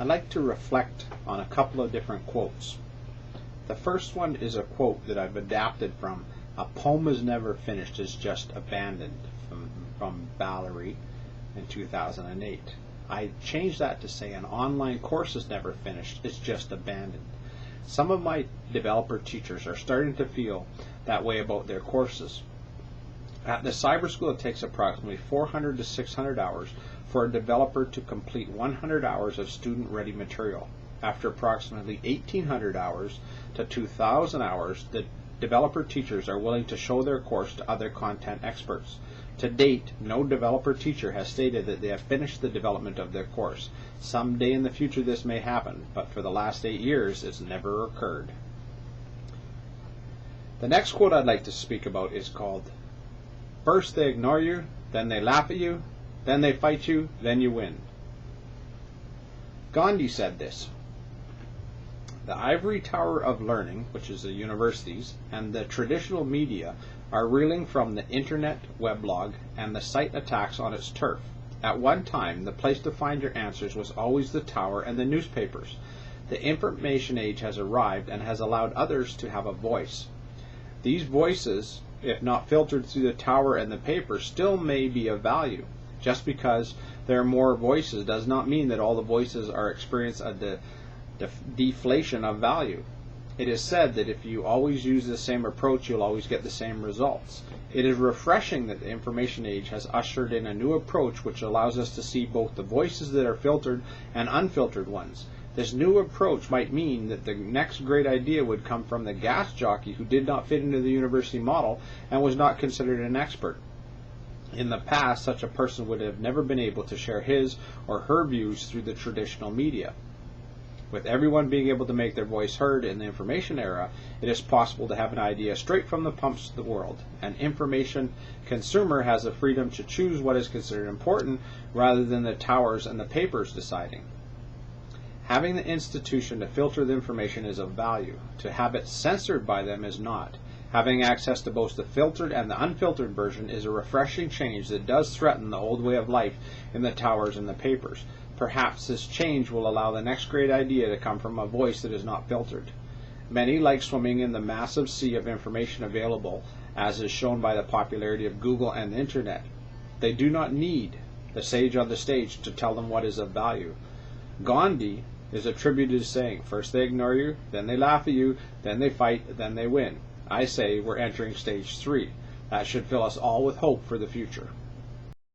I'd like to reflect on a couple of different quotes. The first one is a quote that I've adapted from "A Poem Is Never Finished, It's Just Abandoned" from Valerie in 2008. I changed that to say "An online course is never finished, it's just abandoned." Some of my developer teachers are starting to feel that way about their courses. At the Cyber School, it takes approximately 400 to 600 hours for a developer to complete 100 hours of student-ready material. After approximately 1,800 hours to 2,000 hours, the developer teachers are willing to show their course to other content experts. To date, no developer teacher has stated that they have finished the development of their course. Someday in the future this may happen, but for the last 8 years it's never occurred. The next quote I'd like to speak about is called "First they ignore you, then they laugh at you, then they fight you, then you win." Gandhi said this. The ivory tower of learning, which is the universities, and the traditional media are reeling from the internet, weblog, and the site attacks on its turf. At one time, the place to find your answers was always the tower and the newspapers. The information age has arrived and has allowed others to have a voice. These voices, if not filtered through the tower and the paper, still may be of value. Just because there are more voices does not mean that all the voices are experiencing a deflation of value. It is said that if you always use the same approach, you'll always get the same results. It is refreshing that the information age has ushered in a new approach which allows us to see both the voices that are filtered and unfiltered ones. This new approach might mean that the next great idea would come from the gas jockey who did not fit into the university model and was not considered an expert. In the past, such a person would have never been able to share his or her views through the traditional media. With everyone being able to make their voice heard in the information era, it is possible to have an idea straight from the pumps of the world. An information consumer has the freedom to choose what is considered important rather than the towers and the papers deciding. Having the institution to filter the information is of value. To have it censored by them is not. Having access to both the filtered and the unfiltered version is a refreshing change that does threaten the old way of life in the towers and the papers. Perhaps this change will allow the next great idea to come from a voice that is not filtered. Many like swimming in the massive sea of information available, as is shown by the popularity of Google and the Internet. They do not need the sage on the stage to tell them what is of value. Gandhi is attributed to saying, "First they ignore you, then they laugh at you, then they fight, then they win." I say we're entering stage 3. That should fill us all with hope for the future.